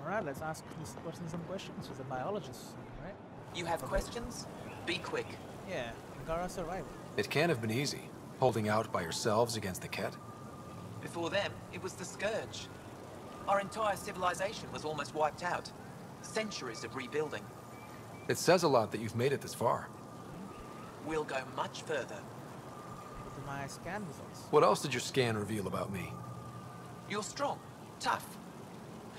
Alright, let's ask this person some questions. She's a biologist, right? You have questions? Be quick. Yeah, Angara survived. It can't have been easy, holding out by yourselves against the Ket. Before them, it was the Scourge. Our entire civilization was almost wiped out. Centuries of rebuilding. It says a lot that you've made it this far. We'll go much further. Look at my scan results. What else did your scan reveal about me? You're strong, tough.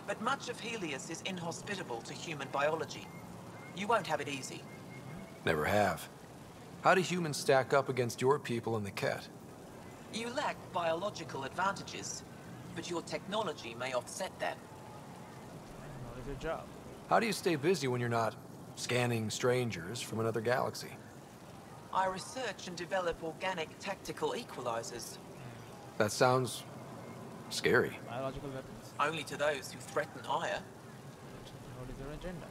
But much of Helios is inhospitable to human biology. You won't have it easy. Never have. How do humans stack up against your people and the Ket? You lack biological advantages, but your technology may offset that. What is your job? How do you stay busy when you're not scanning strangers from another galaxy? I research and develop organic tactical equalizers. That sounds scary. Biological weapons. Only to those who threaten higher. What is your agenda?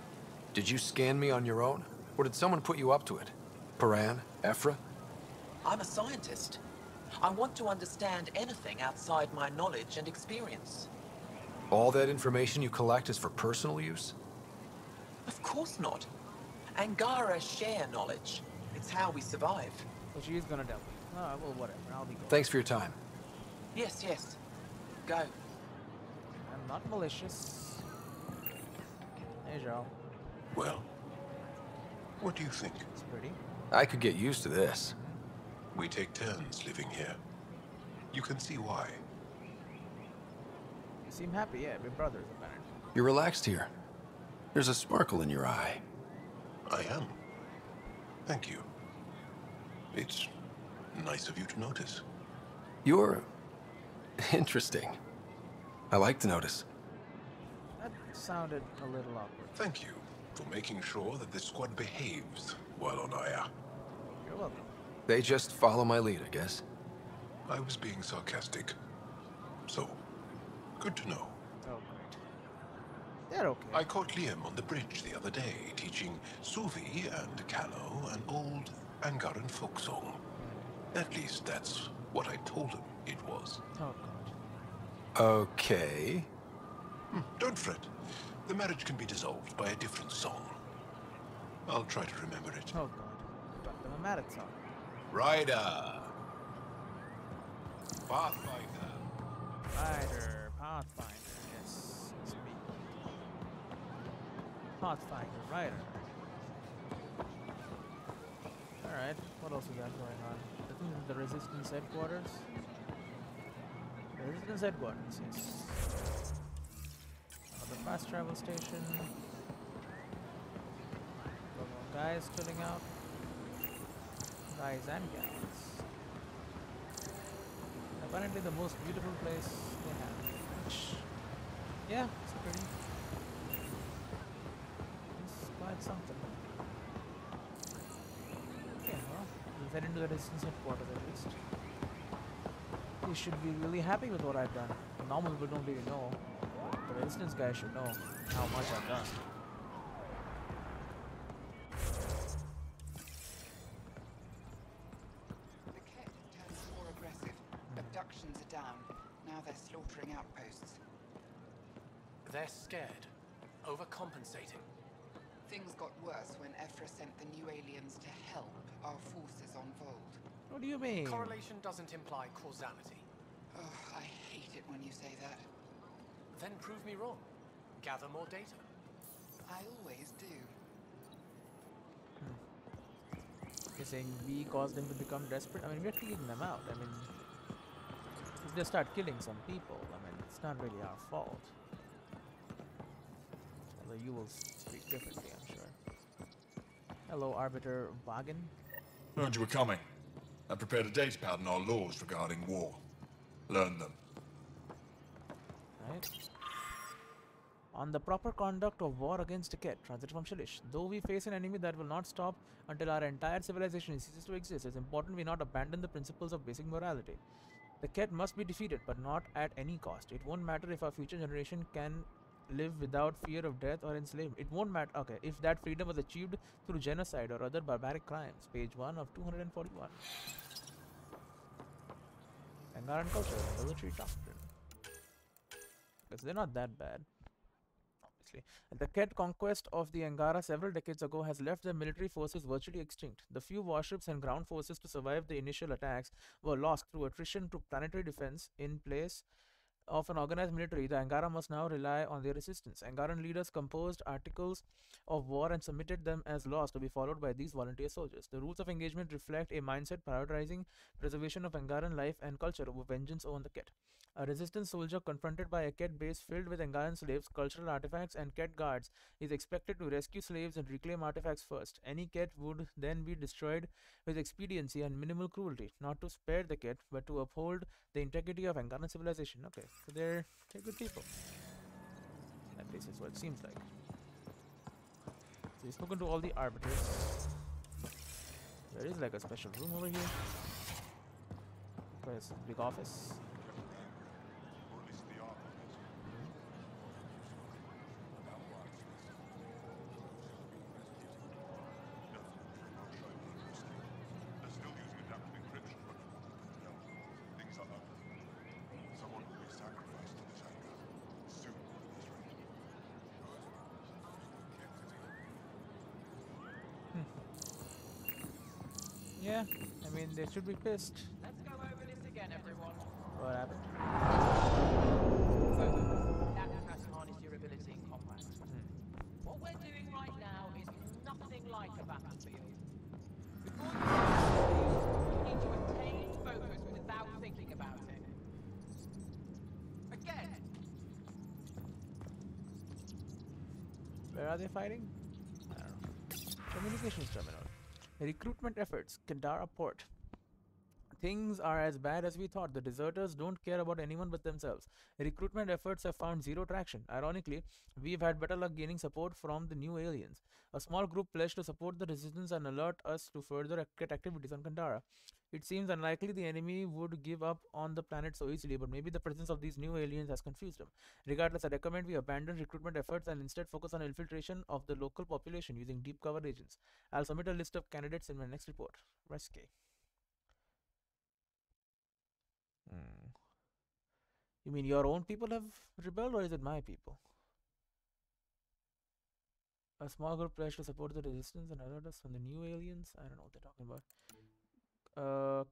Did you scan me on your own? Or did someone put you up to it? Paran? Ephra? I'm a scientist. I want to understand anything outside my knowledge and experience. All that information you collect is for personal use? Of course not. Angara share knowledge. It's how we survive. So she's gonna tell me. Oh, well, whatever. I'll be going. Thanks for your time. Yes, yes. Go. I'm not malicious. Hey, Joe. Well, what do you think? It's pretty. I could get used to this. We take turns living here. You can see why. You seem happy, yeah. We're brothers, apparently. You're relaxed here. There's a sparkle in your eye. I am. Thank you. It's nice of you to notice. You're interesting. I like to notice. That sounded a little awkward. Thank you for making sure that the squad behaves while on Aya. You're welcome. They just follow my lead, I guess. I was being sarcastic. So, good to know. Oh, great. They're okay. I caught Liam on the bridge the other day, teaching Suvi and Callow an old Angaran folk song. At least that's what I told him it was. Oh, God. Okay. Don't fret. The marriage can be dissolved by a different song. I'll try to remember it. Oh, God. Talk them a marathon. Ryder! Pathfinder! Rider, Pathfinder, yes, it's me. Pathfinder, Rider. Alright, what else is that going on? I think the Resistance headquarters. Resistance headquarters, yes. Another fast travel station. More guys chilling out. Guys and gals. Apparently the most beautiful place they have. Which, yeah, it's pretty. It's quite something. Okay, well, we'll head into the Resistance headquarters at least. They should be really happy with what I've done. Normal people don't really know. The Resistance guys should know how much I've done. Abductions are down. Now they're slaughtering outposts. They're scared. Overcompensating. Things got worse when Ephra sent the new aliens to help our forces on Vold. What do you mean? Correlation doesn't imply causality. Oh, I hate it when you say that. Then prove me wrong. Gather more data. I always do. You're saying we caused them to become desperate? I mean, we're feeding them out. I mean, if they start killing some people, I mean, it's not really our fault. Although you will speak differently, I'm sure. Hello, Arbiter Wagen. Heard you were coming. I prepared a data pad on our laws regarding war. Learn them. Right. On the proper conduct of war against the Ket, transit from Shalish. Though we face an enemy that will not stop until our entire civilization ceases to exist, it's important we not abandon the principles of basic morality. The Ket must be defeated, but not at any cost. It won't matter if our future generation can live without fear of death or enslavement. It won't matter, okay, if that freedom was achieved through genocide or other barbaric crimes. Page 1 of 241. Angaran culture, military doctrine. Because they're not that bad. obviously. The Ket conquest of the Angara several decades ago has left their military forces virtually extinct. The few warships and ground forces to survive the initial attacks were lost through attrition to planetary defense. In place of an organized military, the Angara must now rely on their resistance. Angaran leaders composed articles of war and submitted them as laws to be followed by these volunteer soldiers. The rules of engagement reflect a mindset prioritizing preservation of Angaran life and culture over vengeance on the Ket. A resistance soldier confronted by a Ket base filled with Angaran slaves, cultural artifacts, and Ket guards is expected to rescue slaves and reclaim artifacts first. Any Ket would then be destroyed with expediency and minimal cruelty, not to spare the Ket, but to uphold the integrity of Angaran civilization. Okay, so they're good people. At least is what it seems like. So we've spoken to all the arbiters. There is like a special room over here. There's a big office. Yeah, I mean, they should be pissed. Let's go over this again, everyone. What happened? That has harnessed your ability in combat. What we're doing right now is nothing like a battlefield. Before you need to attain focus without thinking about it. Again! Where are they fighting? I don't know. Communications terminal. Recruitment efforts, Kandara Port. Things are as bad as we thought. The deserters don't care about anyone but themselves. Recruitment efforts have found zero traction. Ironically, we've had better luck gaining support from the new aliens. A small group pledged to support the resistance and alert us to further activities on Kandara. It seems unlikely the enemy would give up on the planet so easily, but maybe the presence of these new aliens has confused them. Regardless, I recommend we abandon recruitment efforts and instead focus on infiltration of the local population using deep cover agents. I'll submit a list of candidates in my next report. Rescue. You mean your own people have rebelled, or is it my people? A small group pledged to support the resistance and alert us from the new aliens. I don't know what they're talking about.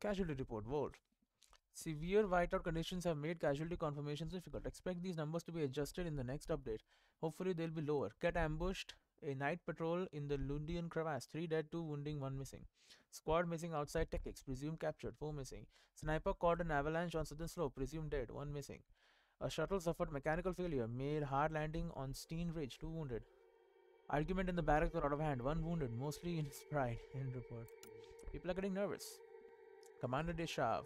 Casualty report. Volt. Severe whiteout conditions have made casualty confirmations difficult. Expect these numbers to be adjusted in the next update. Hopefully they'll be lower. Ket ambushed a night patrol in the Lundian crevasse. 3 dead, 2 wounding, 1 missing. Squad missing outside Techix. Presumed captured. 4 missing. Sniper caught an avalanche on southern slope. Presumed dead. 1 missing. A shuttle suffered mechanical failure. Made hard landing on Steen Ridge. 2 wounded. Argument in the barracks were out of hand. 1 wounded. Mostly in his pride. End report. People are getting nervous. Commander Deshav.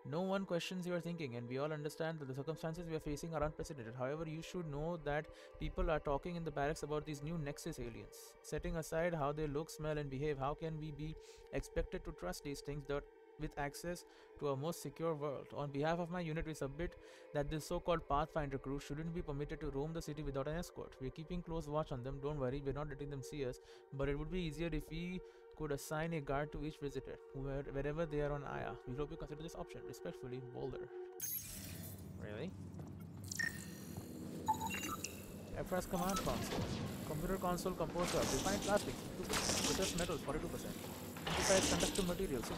No one questions your thinking, and we all understand that the circumstances we are facing are unprecedented. However, you should know that people are talking in the barracks about these new Nexus aliens. Setting aside how they look, smell, and behave, how can we be expected to trust these things that with access to a most secure world? On behalf of my unit, we submit that this so-called Pathfinder crew shouldn't be permitted to roam the city without an escort. We're keeping close watch on them. Don't worry, we're not letting them see us, but it would be easier if we could assign a guard to each visitor, wherever they are on Aya. We hope you consider this option. Respectfully, Boulder. Really? Efra's command console. Computer console composed of refined plastic, 2%. Precious metals, 42%. Synthesized conductive material, 6%.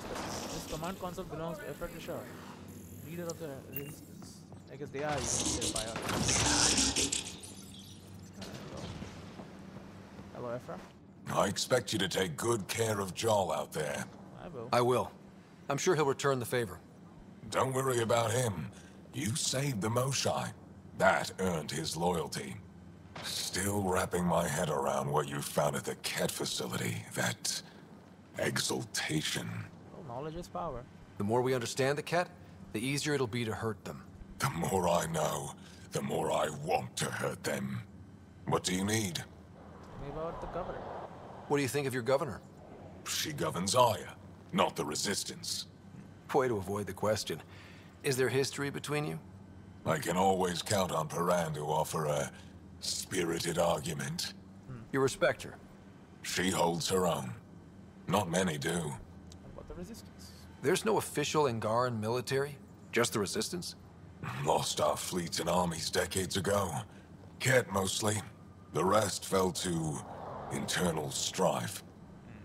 This command console belongs to Efra Tishar, leader of the resistance. I guess they are using their fire. Hello, Efra. I expect you to take good care of Joel out there. I will. I will. I'm sure he'll return the favor. Don't worry about him. You saved the Moshai. That earned his loyalty. Still wrapping my head around what you found at the Ket facility. That exaltation. Well, knowledge is power. The more we understand the Ket, the easier it'll be to hurt them. The more I know, the more I want to hurt them. What do you need? Tell me about the governor. What do you think of your governor? She governs Aya, not the Resistance. Way to avoid the question. Is there history between you? I can always count on Paran to offer a spirited argument. You respect her. She holds her own. Not many do. What about the resistance? There's no official Angaran military? Just the Resistance? Lost our fleets and armies decades ago. Ket mostly. The rest fell to internal strife.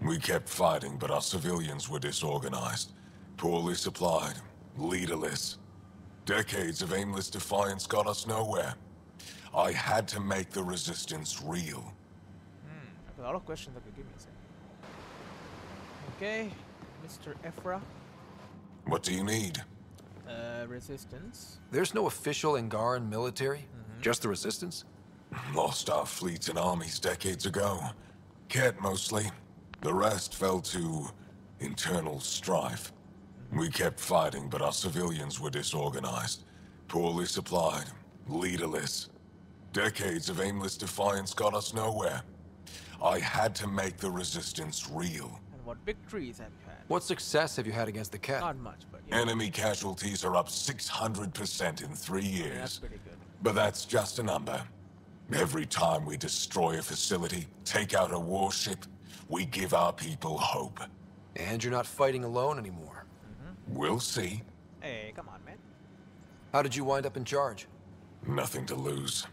We kept fighting, but our civilians were disorganized, poorly supplied, leaderless. Decades of aimless defiance got us nowhere. I had to make the resistance real. I have a lot of questions. Okay, give me a second. Okay, Mr. Ephra. What do you need? Resistance. There's no official Angaran military? Just the Resistance? Lost our fleets and armies decades ago. Ket mostly. The rest fell to internal strife. We kept fighting, but our civilians were disorganized, poorly supplied, leaderless. Decades of aimless defiance got us nowhere. I had to make the resistance real. And what victories have you had? What success have you had against the Ket? Not much, but yeah. Enemy casualties are up 600% in 3 years. Yeah, that's pretty good. But that's just a number. Every time we destroy a facility, take out a warship, we give our people hope. And you're not fighting alone anymore. We'll see. Hey, come on, man. How did you wind up in charge? Nothing to lose.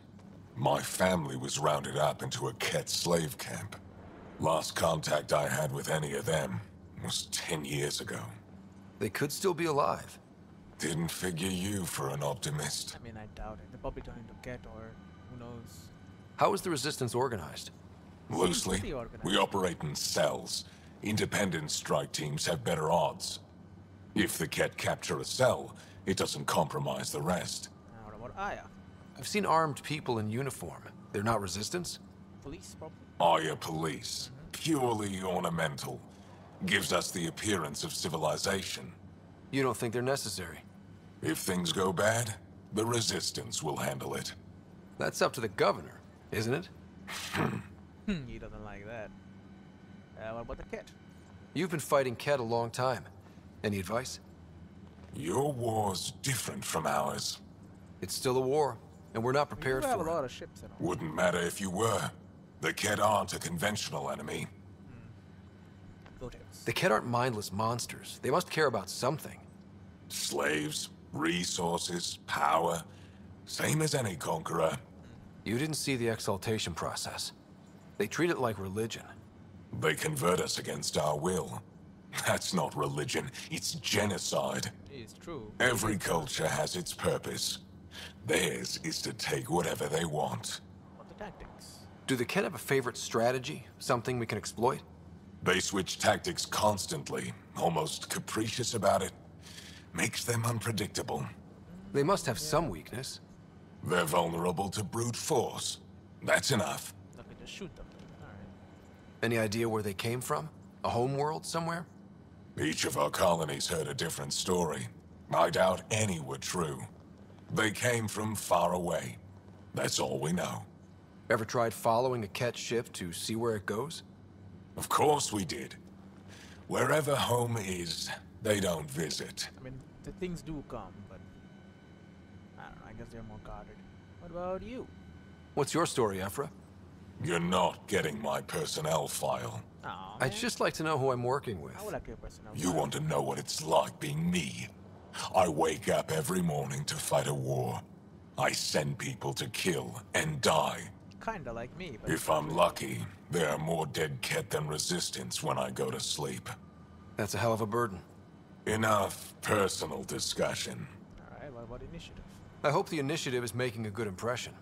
My family was rounded up into a Ket slave camp. Last contact I had with any of them was 10 years ago. They could still be alive. Didn't figure you for an optimist. I mean, I doubt it. They're probably turning to Ket or who knows. How is the Resistance organized? Loosely, pretty organized. we operate in cells. Independent strike teams have better odds. If the Ket capture a cell, it doesn't compromise the rest. Now, what about Aya? I've seen armed people in uniform. They're not Resistance? Police, probably? Aya police, purely ornamental. Gives us the appearance of civilization. You don't think they're necessary? If things go bad, the Resistance will handle it. That's up to the governor, isn't it? He doesn't like that. What about the Ket? You've been fighting Ket a long time. Any advice? Your war's different from ours. It's still a war, and we're not prepared We have for a it. lot of ships and all. Wouldn't matter if you were. The Ket aren't a conventional enemy. Votives. The Ket aren't mindless monsters. They must care about something. Slaves, resources, power. Same as any conqueror. You didn't see the exaltation process. They treat it like religion. They convert us against our will. That's not religion, it's genocide. It's true. Every culture has its purpose. Theirs is to take whatever they want. What the tactics? Do the Ket have a favorite strategy? Something we can exploit? They switch tactics constantly, almost capricious about it. Makes them unpredictable. They must have some weakness. They're vulnerable to brute force. That's enough. Okay, just shoot them. Alright. Any idea where they came from? A homeworld somewhere? Each of our colonies heard a different story. I doubt any were true. They came from far away. That's all we know. Ever tried following a Ket ship to see where it goes? Of course we did. Wherever home is, they don't visit. I mean, the things do come, but I don't know. I guess they're more guarded. What about you? What's your story, Ephra? You're not getting my personnel file. Oh, I'd just like to know who I'm working with. I would like your personnel. You want to know what it's like being me? I wake up every morning to fight a war. I send people to kill and die. Kinda like me, but If I'm lucky, there are more dead Ket than Resistance when I go to sleep. That's a hell of a burden. Enough personal discussion. Alright, what about initiative? I hope the initiative is making a good impression.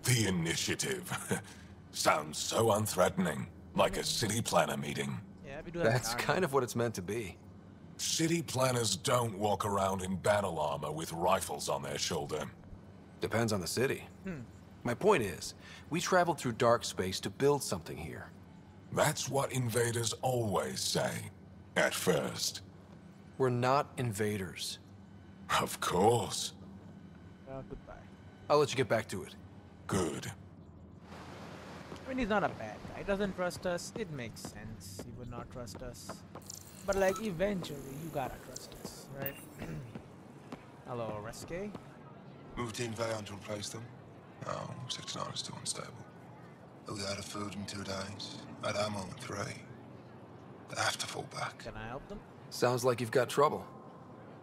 The initiative. Sounds so unthreatening. Like a city planner meeting. Yeah, we do have That's kind of what it's meant to be. City planners don't walk around in battle armor with rifles on their shoulder. Depends on the city. My point is, we traveled through dark space to build something here. That's what invaders always say. At first. We're not invaders. Of course. goodbye. I'll let you get back to it. Good. I mean, he's not a bad guy. He doesn't trust us. It makes sense. He would not trust us. But, like, eventually, you gotta trust us, right? Hello, Rescue. Moved in Vayon to replace them. No, Section 9 is still unstable. We out of food in 2 days. Had ammo in 3. They have to fall back. Can I help them? Sounds like you've got trouble.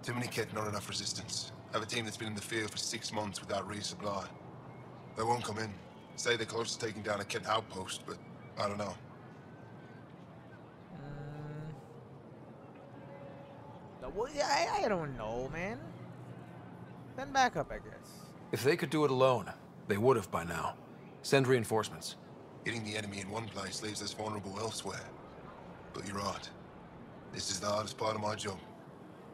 Too many Ket, not enough resistance. I have a team that's been in the field for 6 months without resupply. They won't come in. Say they're close to taking down a Kent outpost, but I don't know. Well, yeah, I don't know, man. Send backup, I guess. If they could do it alone, they would have by now. Send reinforcements. Hitting the enemy in one place leaves us vulnerable elsewhere. But you're right. This is the hardest part of my job.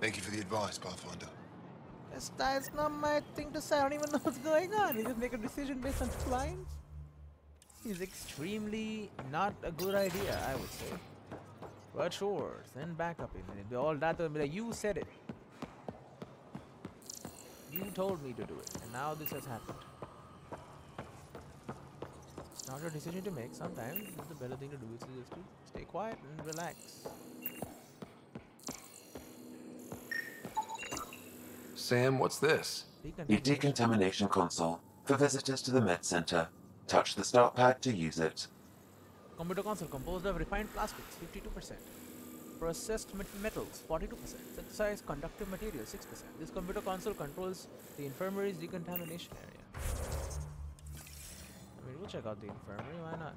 Thank you for the advice, Pathfinder. That's not my thing to say. I don't even know what's going on. You just make a decision based on 2 lines? It's extremely not a good idea, I would say. But sure, send backup in. All that will be like, you said it. You told me to do it, and now this has happened. It's not your decision to make. Sometimes the better thing to do is just to stay quiet and relax. Sam, what's this? The decontamination console for visitors to the med center. Touch the start pad to use it. Computer console composed of refined plastics, 52%. Processed metals, 42%. Synthesized conductive materials, 6%. This computer console controls the infirmary's decontamination area. I mean, we'll check out the infirmary, why not?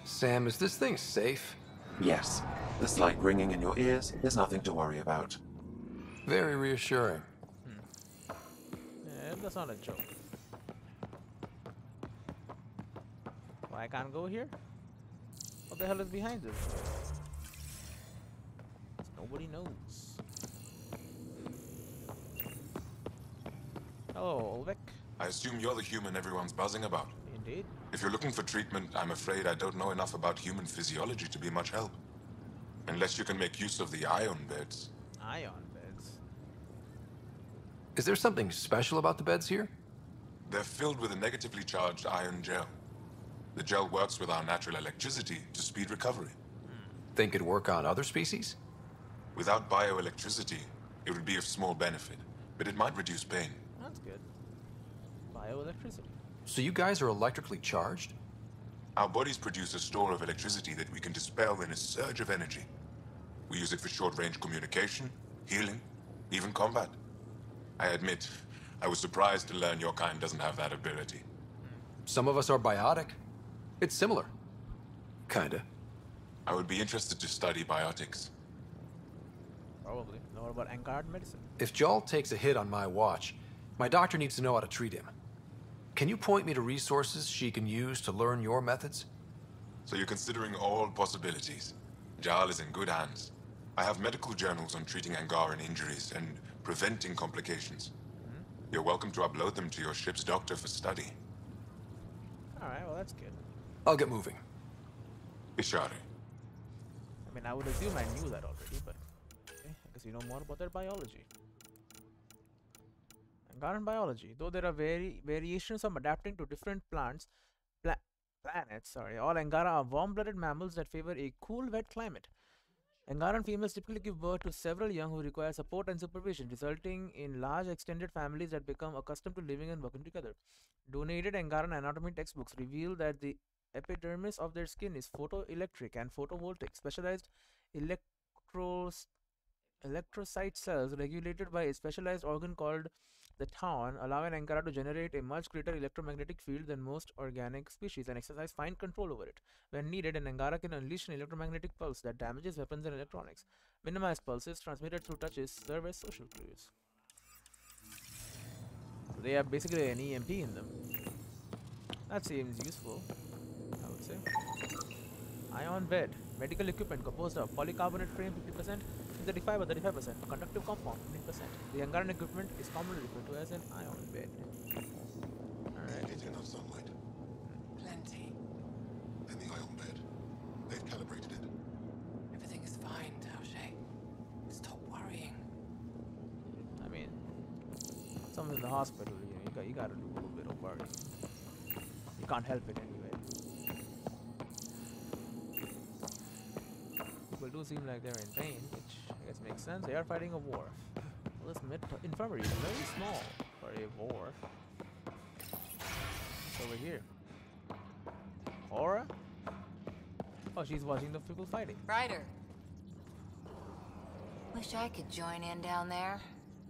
Sam, is this thing safe? Yes. The slight ringing in your ears is nothing to worry about. Very reassuring. Yeah, that's not a joke. Why I can't go here? What the hell is behind this? Nobody knows. Hello, Ulvik. I assume you're the human everyone's buzzing about. Indeed. If you're looking for treatment, I'm afraid I don't know enough about human physiology to be much help. Unless you can make use of the ion beds. Ion beds? Is there something special about the beds here? They're filled with a negatively charged ion gel. The gel works with our natural electricity to speed recovery. Think it'd work on other species? Without bioelectricity, it would be of small benefit, but it might reduce pain. That's good. Bioelectricity. So you guys are electrically charged? Our bodies produce a store of electricity that we can dispel in a surge of energy. We use it for short-range communication, healing, even combat. I admit, I was surprised to learn your kind doesn't have that ability. Some of us are biotic. It's similar. Kinda. I would be interested to study biotics. Probably. Know about Ankard medicine. If Jal takes a hit on my watch, my doctor needs to know how to treat him. Can you point me to resources she can use to learn your methods? So you're considering all possibilities. Jal is in good hands. I have medical journals on treating Angaran injuries and preventing complications. You're welcome to upload them to your ship's doctor for study. Alright, well that's good. I'll get moving. Ishari. I mean, I would assume I knew that already, but okay, I guess you know more about their biology. Angaran biology, though there are variations of adapting to different planets. All Angara are warm-blooded mammals that favor a cool, wet climate. Angaran females typically give birth to several young who require support and supervision, resulting in large extended families that become accustomed to living and working together. Donated Angaran anatomy textbooks reveal that the epidermis of their skin is photoelectric and photovoltaic. Specialized electrocyte cells regulated by a specialized organ called the town allow an Angara to generate a much greater electromagnetic field than most organic species and exercise fine control over it. When needed, an Angara can unleash an electromagnetic pulse that damages weapons and electronics. Minimized pulses transmitted through touches serve as social cues. So they have basically an EMP in them. That seems useful, I would say. Ion bed. Medical equipment composed of polycarbonate frame 50%, synthetic fiber 35%, conductive compound 15%. The Angaran equipment is commonly referred to as an ion bed. Alright. Getting enough sunlight. Plenty. And the ion bed. They've calibrated it. Everything is fine, Taoshe. Stop worrying. I mean, someone's in the hospital, you gotta do a little bit of worrying. You can't help it anyway. People do seem like they're in pain, which I guess makes sense. They are fighting a war. Well, this infirmary is very small for a war. It's over here. Aura? Oh, she's watching the people fighting. Ryder. Wish I could join in down there.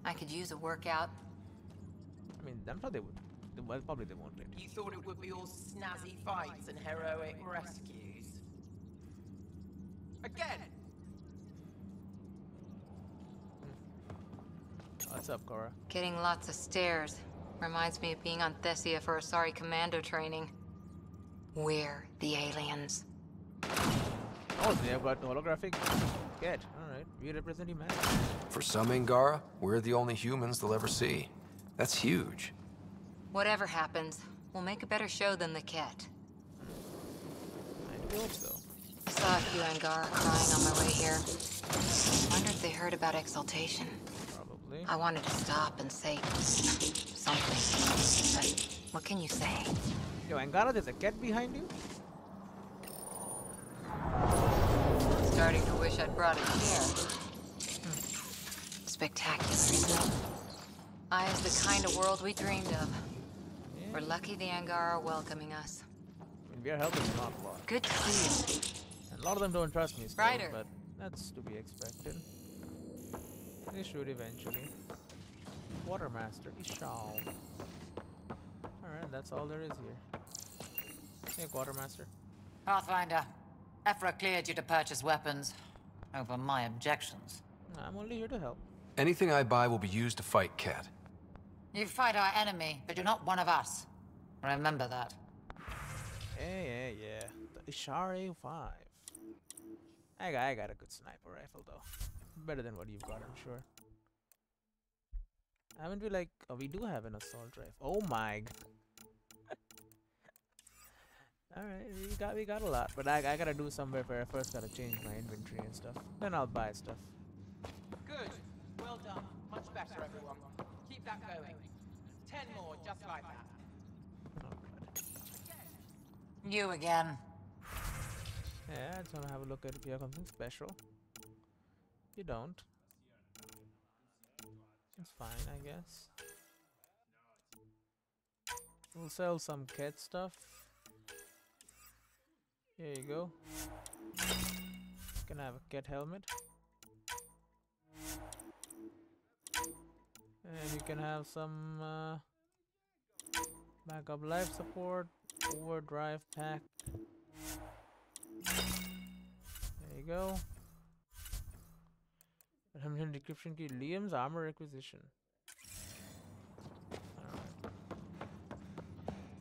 I could use a workout. I mean, I'm sure they well, probably they won't let you. You thought it would be all snazzy fights and heroic rescues? Again! What's up, Cora? Getting lots of stares. Reminds me of being on Thessia for Asari commando training. We're the aliens. Oh, they have got holographic cat. Alright, we represent humanity. For some Angara, we're the only humans they'll ever see. That's huge. Whatever happens, we'll make a better show than the Ket. I hope so. I saw a few Angara crying on my way here. Wonder if they heard about exaltation. Probably. I wanted to stop and say something, but what can you say? Yo, Angara, there's a cat behind you? Starting to wish I'd brought a chair. Spectacular, isn't it? Aya's the kind of world we dreamed of. Yeah. We're lucky the Angara are welcoming us. I mean, we are helping them out a lot. Good to see you. And a lot of them don't trust me still, Ryder. but that's to be expected. They should eventually. Watermaster, Ishao. Alright, that's all there is here. Hey, Quartermaster. Pathfinder, Ephra cleared you to purchase weapons. Over my objections. I'm only here to help. Anything I buy will be used to fight Cat. You fight our enemy, but you're not one of us. Remember that. Yeah. The Ishare 5. I got a good sniper rifle though. Better than what you've got, I'm sure. Haven't we like... Oh, we do have an assault rifle. Oh my... Alright, we got a lot. But I gotta do somewhere where I first gotta change my inventory and stuff. Then I'll buy stuff. Good. Well done. Much better, everyone. Keep that going. 10 more, just like that. Oh god. You again. Yeah, I just wanna have a look at if you have something special. You don't. It's fine, I guess. We'll sell some cat stuff. Here you go. Can I have a cat helmet? And you can have some backup life support, overdrive pack. There you go. 100 decryption key, Liam's armor requisition. Alright.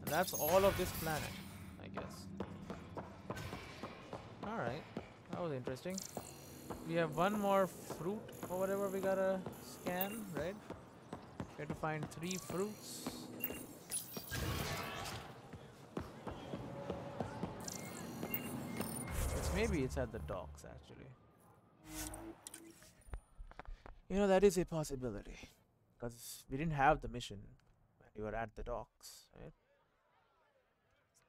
And that's all of this planet, I guess. Alright, that was interesting. We have one more fruit or whatever we gotta scan, right? We have to find 3 fruits. Maybe it's at the docks, actually. You know, that is a possibility. Because we didn't have the mission when we were at the docks, right?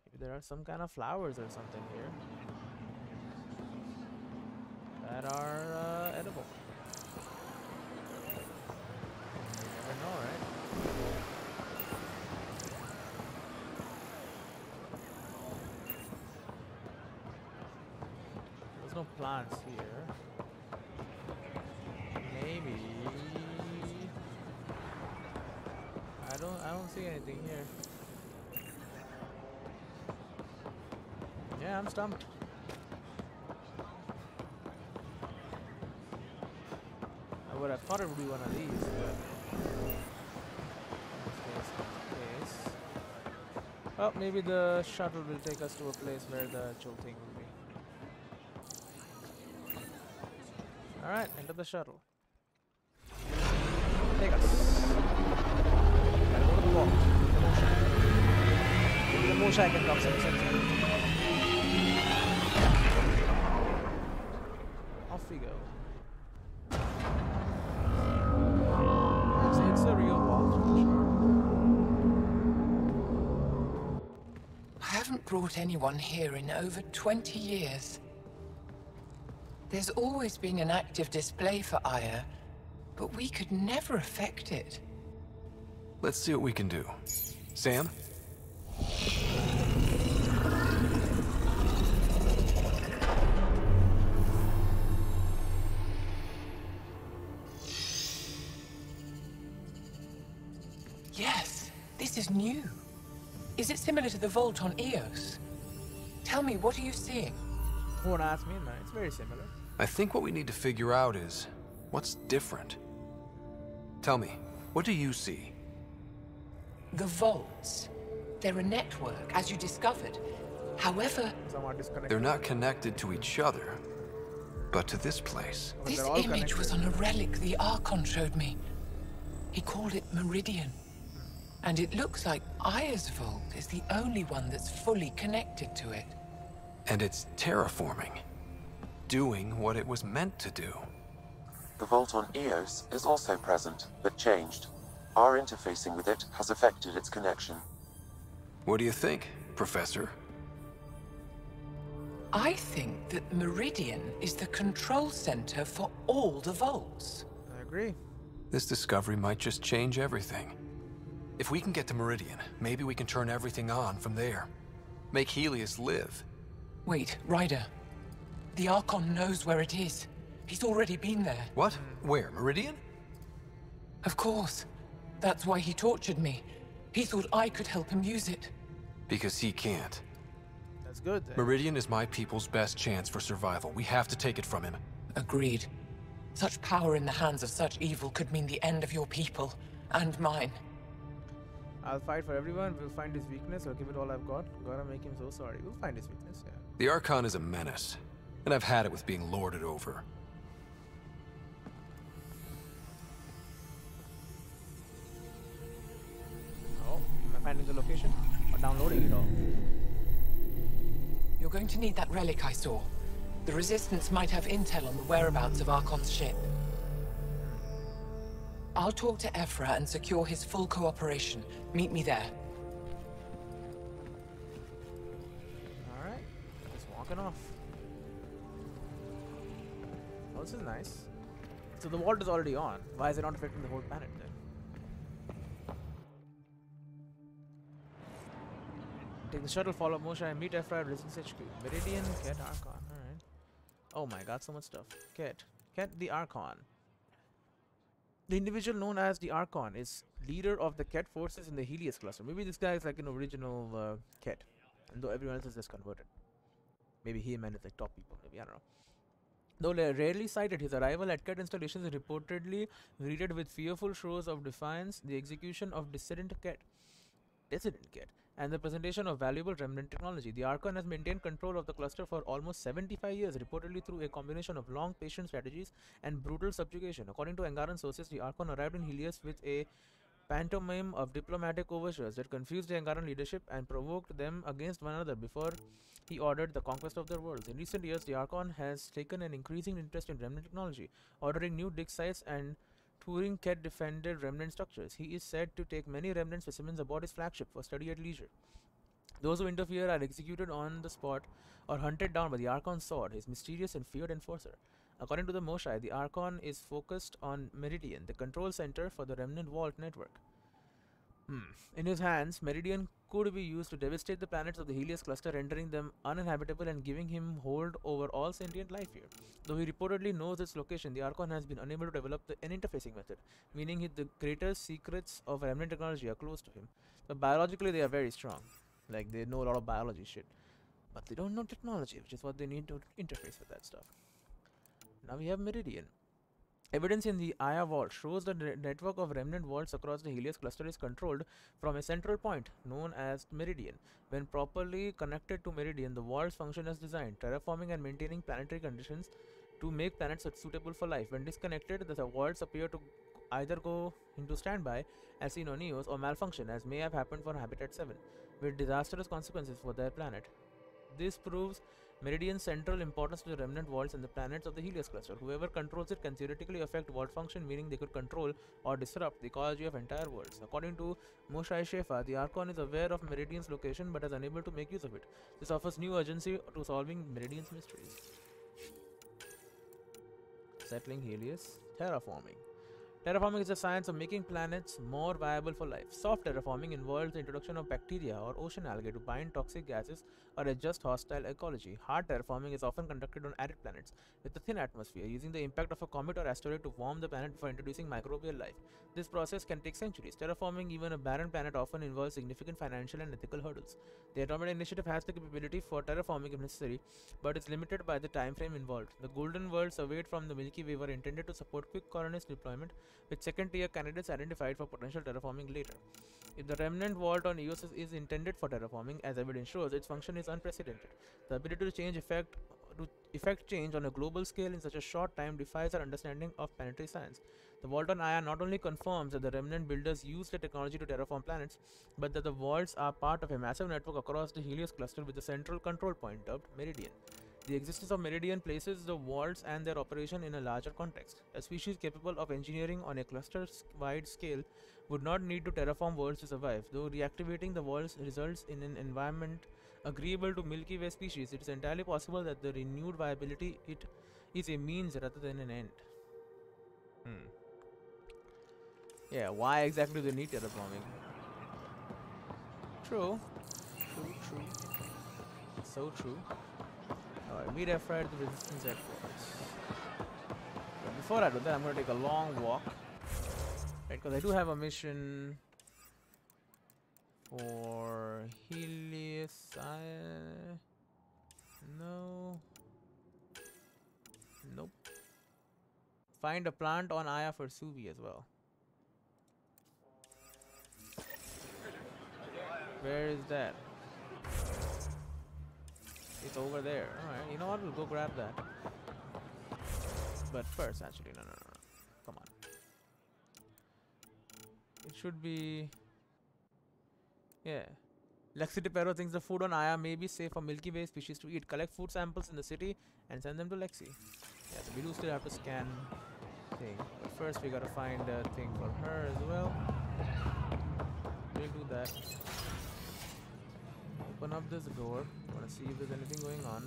Maybe there are some kind of flowers or something here that are edible. You never know, right? There's no plants here. Maybe I don't see anything here. Yeah, I'm stumped. I would have thought it would be one of these, but oh, maybe the shuttle will take us to a place where the actual thing will be. Alright, enter the shuttle. Take us. Gotta go to the vault. The Moshai can come soon. Off we go. It's a real vault, for sure. I haven't brought anyone here in over 20 years. There's always been an active display for Aya, but we could never affect it. Let's see what we can do. Sam? Yes, this is new. Is it similar to the vault on Eos? Tell me, what are you seeing? Won't ask me, man. It's very similar. I think what we need to figure out is what's different. Tell me, what do you see? The vaults. They're a network, as you discovered. However, They're not connected to each other, but to this place. this image was on a relic the Archon showed me. He called it Meridian. And it looks like Aya's vault is the only one that's fully connected to it. And it's terraforming, doing what it was meant to do. The vault on Eos is also present, but changed. Our interfacing with it has affected its connection. What do you think, Professor? I think that Meridian is the control center for all the vaults. I agree. This discovery might just change everything. If we can get to Meridian, maybe we can turn everything on from there. Make Helios live. Wait, Ryder. The Archon knows where it is. He's already been there. What? Where? Meridian? Of course. That's why he tortured me. He thought I could help him use it. Because he can't. That's good, then. Meridian is my people's best chance for survival. We have to take it from him. Agreed. Such power in the hands of such evil could mean the end of your people, and mine. I'll fight for everyone. We'll find his weakness. I'll give it all I've got. Gotta make him so sorry. We'll find his weakness, yeah. The Archon is a menace, and I've had it with being lorded over. Oh, am I finding the location? Or downloading it all? You're going to need that relic I saw. The Resistance might have intel on the whereabouts of Archon's ship. I'll talk to Ephra and secure his full cooperation. Meet me there. Alright. Just walking off. Oh, this is nice. So the vault is already on. Why is it not affecting the whole planet then? Take the shuttle, follow Mosha, and meet Ephra at Resistance HQ. Meridian, Ket, Archon. Alright. Oh my god, so much stuff. Ket. Ket the Archon. The individual known as the Archon is leader of the Ket forces in the Helios cluster. Maybe this guy is like an original Ket, and though everyone else is just converted. Maybe he and is like top people. Maybe I don't know. Though rarely cited, his arrival at Ket installations is reportedly greeted with fearful shows of defiance, the execution of dissident Ket, and the presentation of valuable remnant technology. The Archon has maintained control of the cluster for almost 75 years, reportedly through a combination of long, patient strategies and brutal subjugation. According to Angaran sources, the Archon arrived in Helios with a pantomime of diplomatic overtures that confused the Angaran leadership and provoked them against one another before he ordered the conquest of their worlds. In recent years, the Archon has taken an increasing interest in remnant technology, ordering new dig sites and touring Ket defended remnant structures. He is said to take many remnant specimens aboard his flagship for study at leisure. Those who interfere are executed on the spot or hunted down by the Archon's sword, his mysterious and feared enforcer. According to the Moshai, the Archon is focused on Meridian, the control center for the remnant vault network. In his hands, Meridian could be used to devastate the planets of the Helios cluster, rendering them uninhabitable and giving him hold over all sentient life here. Though he reportedly knows its location, the Archon has been unable to develop an interfacing method, meaning the greatest secrets of remnant technology are close to him. But biologically, they are very strong. Like, they know a lot of biology shit. But they don't know technology, which is what they need to interface with that stuff. Now we have Meridian. Evidence in the Aya vault shows that the network of remnant vaults across the Helios cluster is controlled from a central point known as Meridian. When properly connected to Meridian, the vaults function as designed, terraforming and maintaining planetary conditions to make planets suitable for life. When disconnected, the vaults appear to either go into standby, as seen on Eos, or malfunction, as may have happened for Habitat 7, with disastrous consequences for their planet. This proves Meridian's central importance to the remnant vaults and the planets of the Helios cluster. Whoever controls it can theoretically affect vault function, meaning they could control or disrupt the ecology of entire worlds. According to Moshai Shefa, the Archon is aware of Meridian's location but is unable to make use of it. This offers new urgency to solving Meridian's mysteries. Settling Helios, terraforming. Terraforming is the science of making planets more viable for life. Soft terraforming involves the introduction of bacteria or ocean algae to bind toxic gases or adjust hostile ecology. Hard terraforming is often conducted on arid planets with a thin atmosphere, using the impact of a comet or asteroid to warm the planet before introducing microbial life. This process can take centuries. Terraforming even a barren planet often involves significant financial and ethical hurdles. The Andromeda Initiative has the capability for terraforming if necessary, but is limited by the time frame involved. The golden worlds surveyed from the Milky Way were intended to support quick colonist deployment, with second-tier candidates identified for potential terraforming later. If the remnant vault on Eos is intended for terraforming, as evidence shows, its function is unprecedented. The ability to effect change on a global scale in such a short time defies our understanding of planetary science. The vault on Aya not only confirms that the remnant builders used the technology to terraform planets, but that the vaults are part of a massive network across the Helios cluster with a central control point dubbed Meridian. The existence of Meridian places the vaults and their operation in a larger context. A species capable of engineering on a cluster-wide scale would not need to terraform worlds to survive. Though reactivating the vaults results in an environment agreeable to Milky Way species, it is entirely possible that the renewed viability it is a means rather than an end. Yeah, why exactly do they need terraforming? True. So true. Alright, meet Ephra at the Resistance headquarters. But before I do that, I'm going to take a long walk. Right, because I do have a mission for Helios. No. Nope. Find a plant on Aya for Suvi as well. Where is that? It's over there. Alright, you know what? We'll go grab that. But first, actually, no. Come on. It should be... Yeah. Lexi Pero thinks the food on Aya may be safe for Milky Way species to eat. Collect food samples in the city and send them to Lexi. Yeah, so we do still have to scan thing. But first, we gotta find a thing for her as well. We'll do that. Open up this door. Want to see if there's anything going on.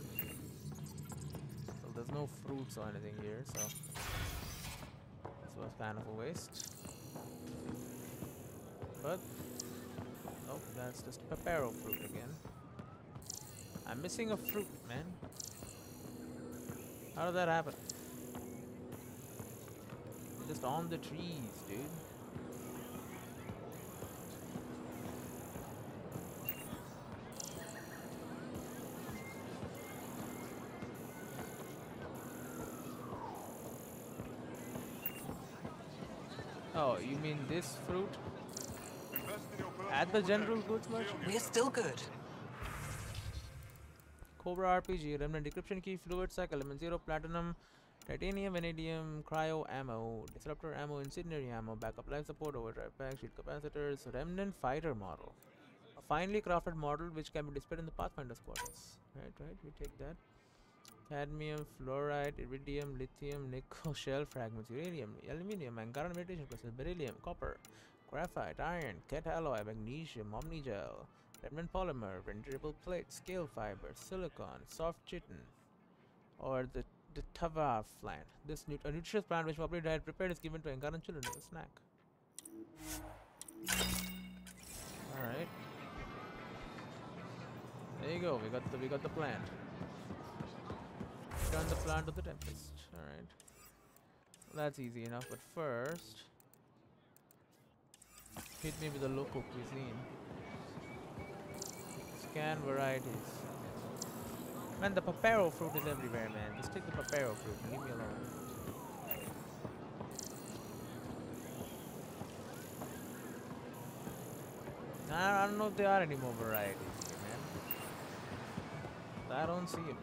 Well, there's no fruits or anything here, so this was kind of a waste. But oh, that's just Papero fruit again. I'm missing a fruit, man. How did that happen? They're just on the trees, dude. Oh, you mean this fruit? At the general goods merchant? We're still good. Cobra RPG, remnant decryption key, fluid sac, element 0, platinum, titanium, vanadium, cryo ammo, disruptor ammo, incendiary ammo, backup life support, overdrive pack, shield capacitors, remnant fighter model. A finely crafted model which can be displayed in the Pathfinder quarters. Right, we take that. Cadmium, fluoride, iridium, lithium, nickel, shell fragments, uranium, aluminium, Angaran meditation crystals, beryllium, copper, graphite, iron, cat alloy, magnesium, omnigel, remnant polymer, renderable plate, scale fiber, silicon, soft chitin, or the tava plant. This a nutritious plant which properly diet prepared is given to Angaran children as a snack. Alright. There you go, we got the plant. Turn the plant to the tempest. Alright. That's easy enough, but first hit me with the local cuisine. Scan varieties. Man, the papero fruit is everywhere, man. Just take the papero fruit and leave me alone. I don't know if there are any more varieties here, man. I don't see them.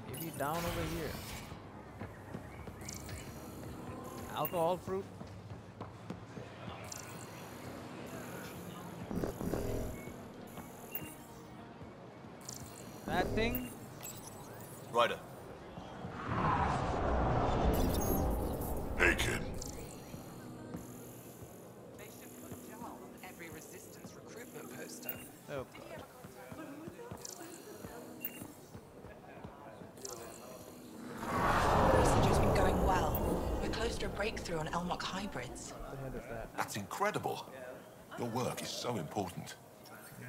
Maybe down over here. Alcohol fruit. That thing? Ryder. Naked. They should put Jar on every resistance recruitment poster. Oh god. Research has been going well. We're close breakthrough on Elmok hybrids. What the hell is that? That's incredible. Your work is so important.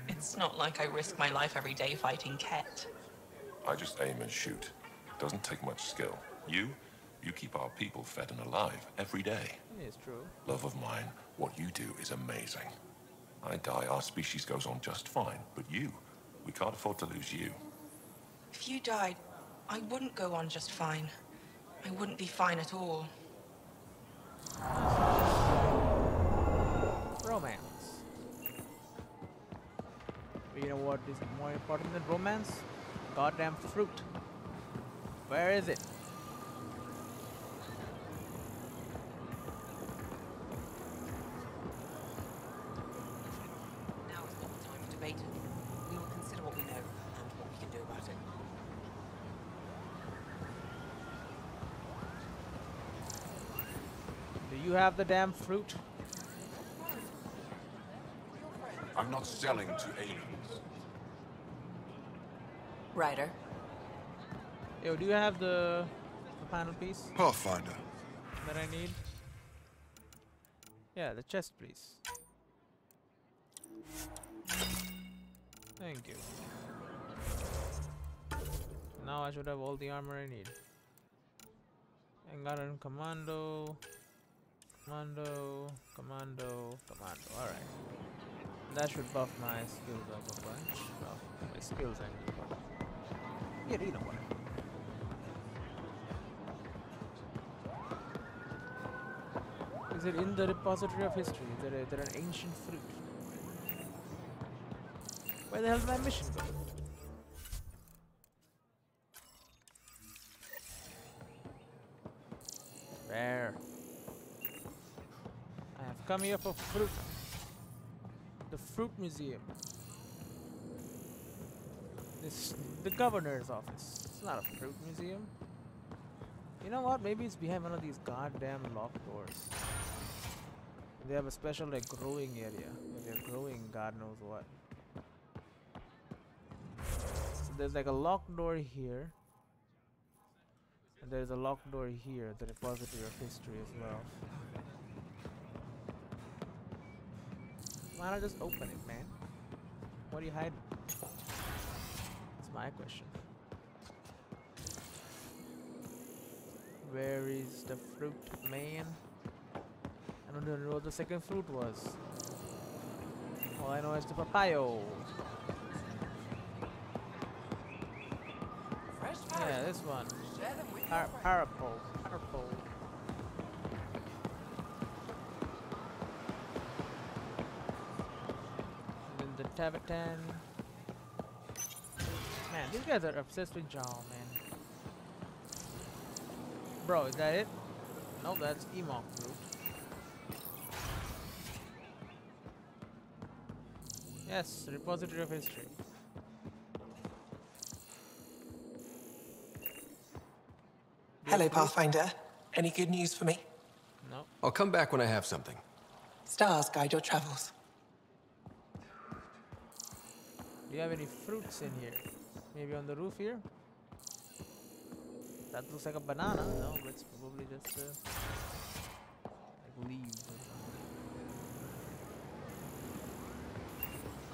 It's not like I risk my life every day fighting Ket. I just aim and shoot. Doesn't take much skill. You keep our people fed and alive every day. It's true. Love of mine, what you do is amazing. I die, our species goes on just fine. But you, we can't afford to lose you. If you died, I wouldn't go on just fine. I wouldn't be fine at all. Romance. But you know what is more important than romance? Goddamn fruit. Where is it? Now is not the time for debate. We will consider what we know and what we can do about it. Do you have the damn fruit? I'm not selling to aliens. Ryder. Yo, do you have the panel piece Pathfinder. that I need? Yeah, the chest, please. Thank you. Now I should have all the armor I need. Angaran Commando. Commando. Alright. That should buff my skills up a bunch. Well, my skills actually. Yeah, you know what. Is it in the repository of history? Is there an ancient fruit? Where the hell did my mission go? Where? I have come here for fruit. The fruit museum. This the governor's office. It's not a fruit museum. You know what? Maybe it's behind one of these goddamn locked doors. They have a special like growing area where they're growing God knows what. So there's like a locked door here. And there's a locked door here, the repository of history as well. Why not just open it, man? What are you hiding? That's my question. Where is the fruit, man? I don't even know what the second fruit was. All I know is the papaya. Yeah, this one. Purple. And then the Tavatan. Man, these guys are obsessed with Jaw, man. Bro, is that it? No, that's Emok fruit. Yes, repository of history. Hello, Pathfinder. Any good news for me? No. I'll come back when I have something. Stars guide your travels. Do you have any fruits in here? Maybe on the roof here? That looks like a banana. No, it's probably just like leaves or something.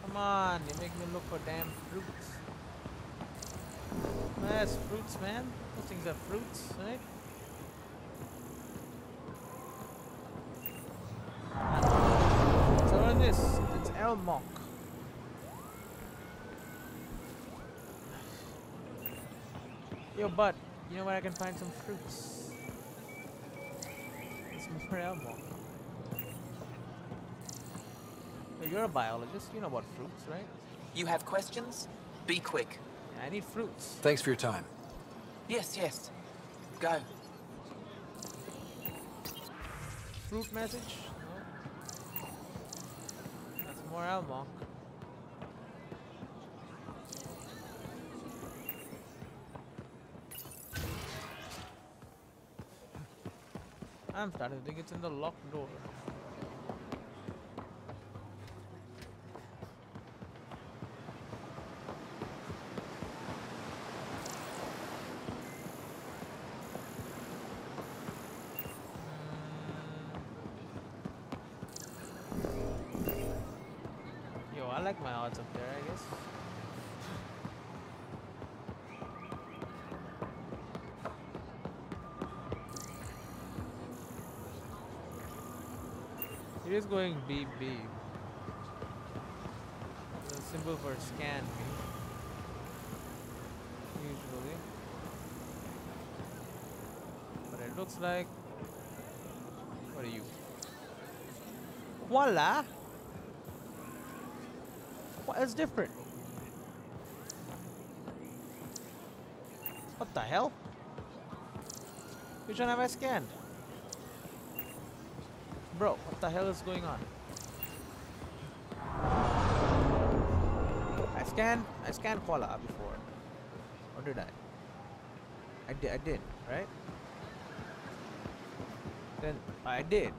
Come on, you make me look for damn fruits. Yes, fruits, man. Those things are fruits, right? So what is this? It's Elmok. Yo, bud, you know where I can find some fruits? It's more Elmok. Yo, you're a biologist, you know about fruits, right? You have questions? Be quick. Yeah, I need fruits. Thanks for your time. Yes, yes. Go. Fruit message? No. That's more Elmok. I'm starting to think it's in the locked door. like my odds up there, I guess. It is going beep beep. The symbol for scan me. Usually. But it looks like... What are you? Voila! What is different? What the hell? Which one have I scanned? Bro, what the hell is going on? I scanned Koala before. Or did I? I did, right? Then I did.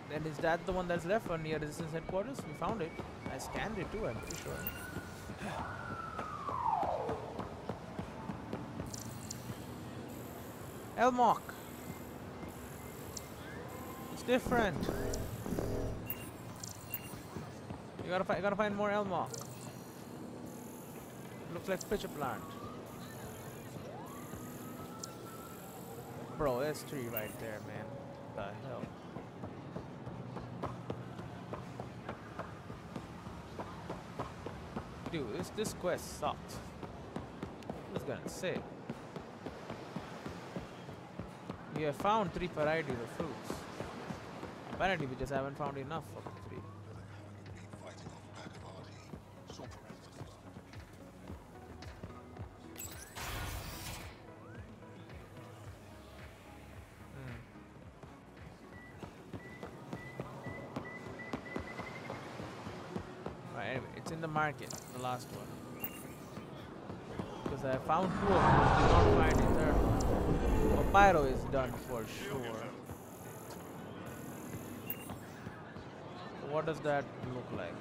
Then is that the one that's left on near Resistance headquarters? We found it. I scanned it too, I'm pretty sure. Elmok. It's different. You gotta find more Elmok. Looks like pitcher plant. Bro, there's 3 right there, man. What the hell? Dude, this quest sucks. I was gonna say. We have found 3 varieties of fruits. Apparently we just haven't found enough of the 3. Right, anyway, it's in the market, the last one. Because I found 2 of them, did not find a third one. Papyro is done for sure. What does that look like?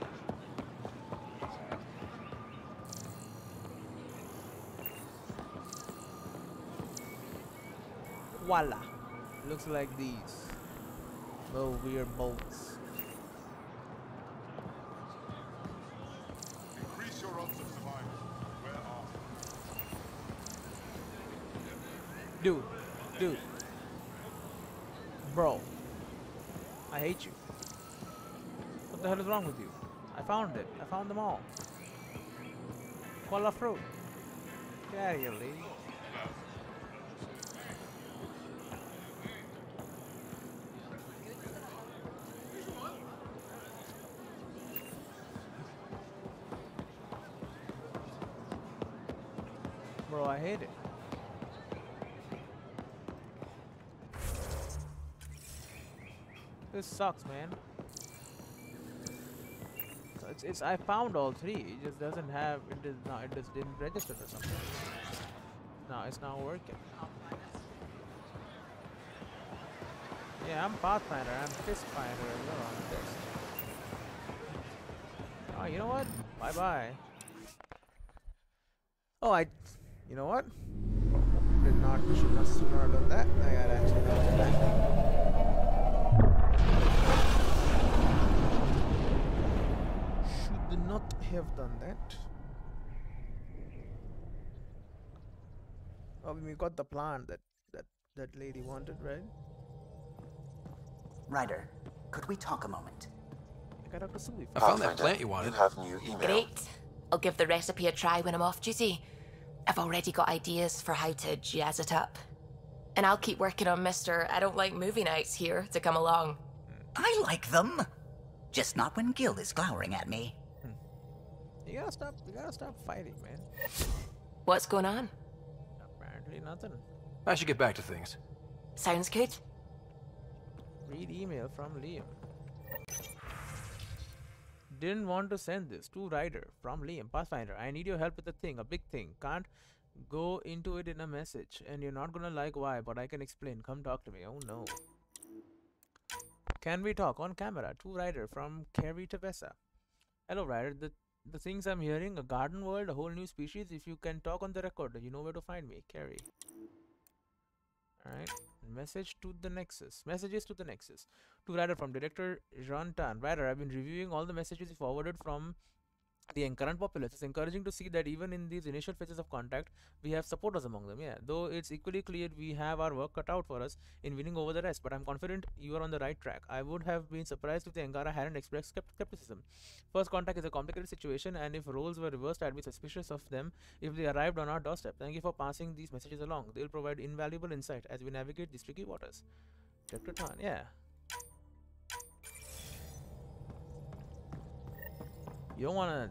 Voila! Looks like these. Little weird bolts. Increase your odds of survival. Where are Dude. Bro. I hate you. What the hell is wrong with you? I found it. I found them all. Koala fruit. Get out of here, lady. Bro, I hate it. This sucks, man. I found all 3. It just doesn't have it just didn't register or something. No, it's not working. Yeah, I'm Pathfinder. I'm Fistfinder as well on this. Oh, you know what? Bye bye. Oh, you know what? Should not have done that. I gotta actually do that. Should not have done that. Oh, we got the plant that lady wanted, right? Ryder, could we talk a moment? I got Dr. Sully. I found that plant you wanted. You have new email. Great. I'll give the recipe a try when I'm off duty. I've already got ideas for how to jazz it up. And I'll keep working on Mr. I don't like movie nights here to come along. I like them. Just not when Gil is glowering at me. You gotta stop fighting, man. What's going on? Apparently nothing. I should get back to things. Sounds good. Read email from Liam. Didn't want to send this to Ryder from Liam. Pathfinder, I need your help with a thing, a big thing. Can't go into it in a message, and you're not gonna like why, but I can explain. Come talk to me. Oh no. Can we talk on camera? To Ryder from Carrie Tavessa. Hello Ryder, the things I'm hearing, a garden world, a whole new species. If you can talk on the record, you know where to find me. Carrie. Alright. Messages to the Nexus. To Ryder from Director Jean Tan. Ryder, I've been reviewing all the messages you forwarded from the current populace. It's encouraging to see that even in these initial phases of contact, we have supporters among them. Yeah, though it's equally clear we have our work cut out for us in winning over the rest. But I'm confident you are on the right track. I would have been surprised if the Angara hadn't expressed skepticism. First contact is a complicated situation, and if roles were reversed, I'd be suspicious of them if they arrived on our doorstep. Thank you for passing these messages along. They'll provide invaluable insight as we navigate these tricky waters. Dr. Tan, yeah. You don't wanna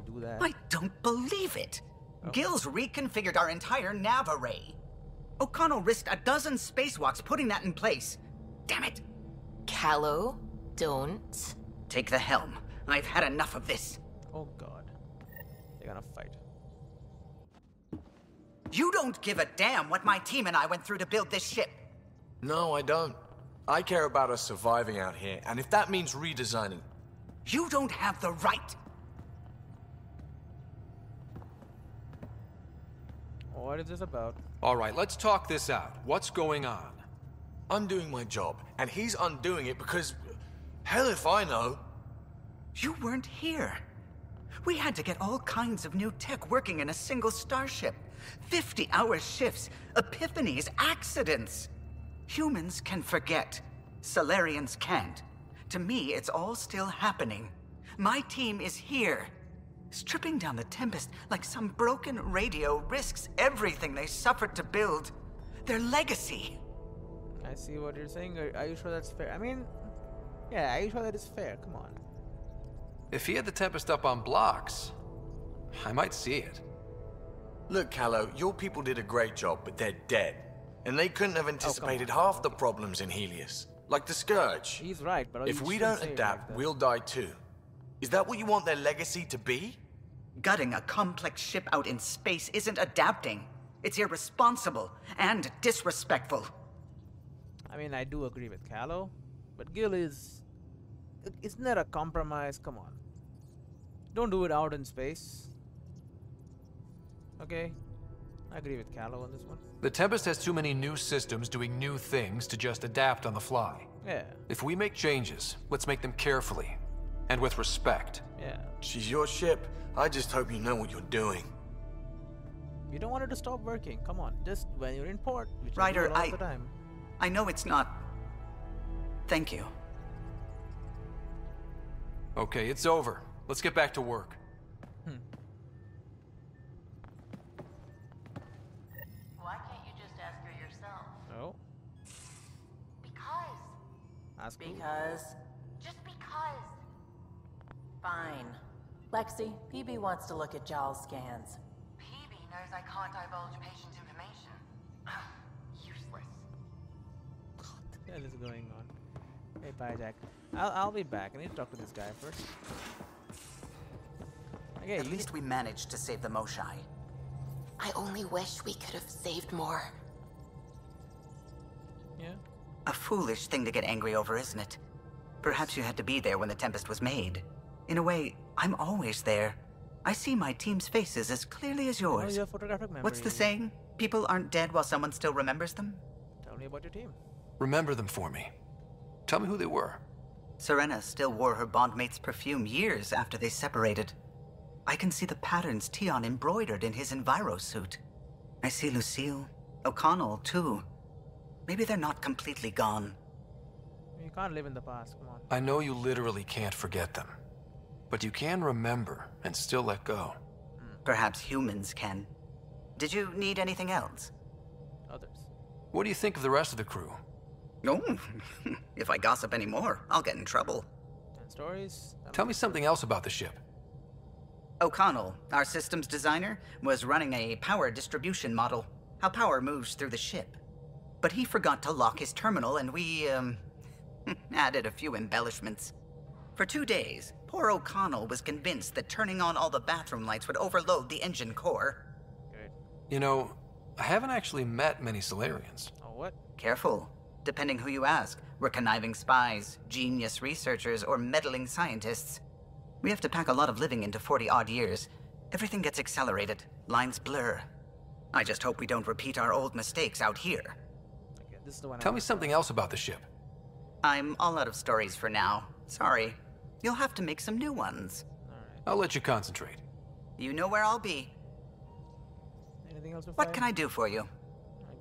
do that. I don't believe it. Oh. Gil's reconfigured our entire nav array. O'Connell risked a dozen spacewalks putting that in place. Damn it. Callow, don't. Take the helm. I've had enough of this. Oh god. They're gonna fight. You don't give a damn what my team and I went through to build this ship. No, I don't. I care about us surviving out here, and if that means redesigning... You don't have the right. What is this about? Alright, let's talk this out. What's going on? I'm doing my job, and he's undoing it because... Hell if I know. You weren't here. We had to get all kinds of new tech working in a single starship. 50-hour shifts, epiphanies, accidents. Humans can forget. Solarians can't. To me, it's all still happening. My team is here. Stripping down the Tempest like some broken radio risks everything they suffered to build. Their legacy. I see what you're saying. Are you sure that's fair? I mean, yeah, are you sure that is fair? Come on. If he had the Tempest up on blocks, I might see it. Look, Callow, your people did a great job, but they're dead. And they couldn't have anticipated half the problems in Helios. Like the Scourge. He's right, but if we don't adapt, we'll die too. Is that what you want their legacy to be? Gutting a complex ship out in space isn't adapting. It's irresponsible and disrespectful. I mean, I do agree with Callow, but Gil is... Isn't there a compromise? Come on. Don't do it out in space. Okay. I agree with Callow on this one. The Tempest has too many new systems doing new things to just adapt on the fly. Yeah. If we make changes, let's make them carefully and with respect. Yeah. She's your ship. I just hope you know what you're doing. You don't want it to stop working. Come on. Just when you're in port, which Ryder, all the time. I know it's not. Thank you. Okay, it's over. Let's get back to work. Why can't you just ask her yourself? No. Because. Ask who? Because. Just because. Fine. Lexi, PB wants to look at Jaal's scans. PB knows I can't divulge patient's information. Useless. What the hell is going on? Hey, bye, Jack. I'll be back. I need to talk to this guy first. Okay, At least we managed to save the Moshai. I only wish we could have saved more. Yeah. A foolish thing to get angry over, isn't it? Perhaps you had to be there when the Tempest was made. In a way, I'm always there. I see my team's faces as clearly as yours. Oh, you have photographic memory. What's the saying? People aren't dead while someone still remembers them? Tell me about your team. Remember them for me. Tell me who they were. Serena still wore her bondmate's perfume years after they separated. I can see the patterns Tion embroidered in his Enviro suit. I see Lucille, O'Connell, too. Maybe they're not completely gone. You can't live in the past, come on. I know you literally can't forget them. But you can remember and still let go. Perhaps humans can. Did you need anything else? Others. What do you think of the rest of the crew? No. If I gossip anymore, I'll get in trouble. 10 stories. Tell me something else about the ship. O'Connell, our systems designer, was running a power distribution model, how power moves through the ship. But he forgot to lock his terminal and we, added a few embellishments. For 2 days, poor O'Connell was convinced that turning on all the bathroom lights would overload the engine core. Good. You know, I haven't actually met many Solarians. Oh, what? Careful. Depending who you ask, we're conniving spies, genius researchers, or meddling scientists. We have to pack a lot of living into 40-odd years. Everything gets accelerated. Lines blur. I just hope we don't repeat our old mistakes out here. Okay, this is the one. Tell me something else about the ship. I'm all out of stories for now. Sorry. You'll have to make some new ones. Alright. I'll let you concentrate. You know where I'll be. Anything else? What can I do for you?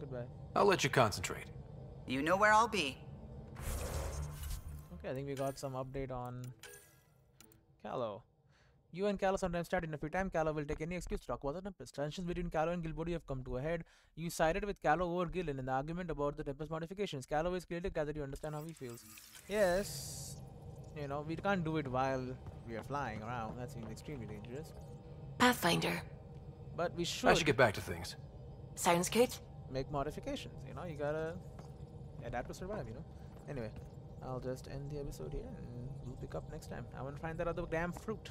Goodbye. I'll let you concentrate. You know where I'll be. Okay, I think we got some update on Callow. You and Callow sometimes chat in a free time. Callow will take any excuse to talk about the Tempest. Tensions between Callow and Gilbody have come to a head. You sided with Callow over Gillen in the argument about the Tempest modifications. Callow is clearly gathered you understand how he feels. Yes, you know, we can't do it while we are flying around. That seems extremely dangerous. Pathfinder. But we should. I should get back to things. Sounds good. Make modifications, you know, you gotta adapt to survive, you know. Anyway, I'll just end the episode here and we'll pick up next time. I want to find that other damn fruit.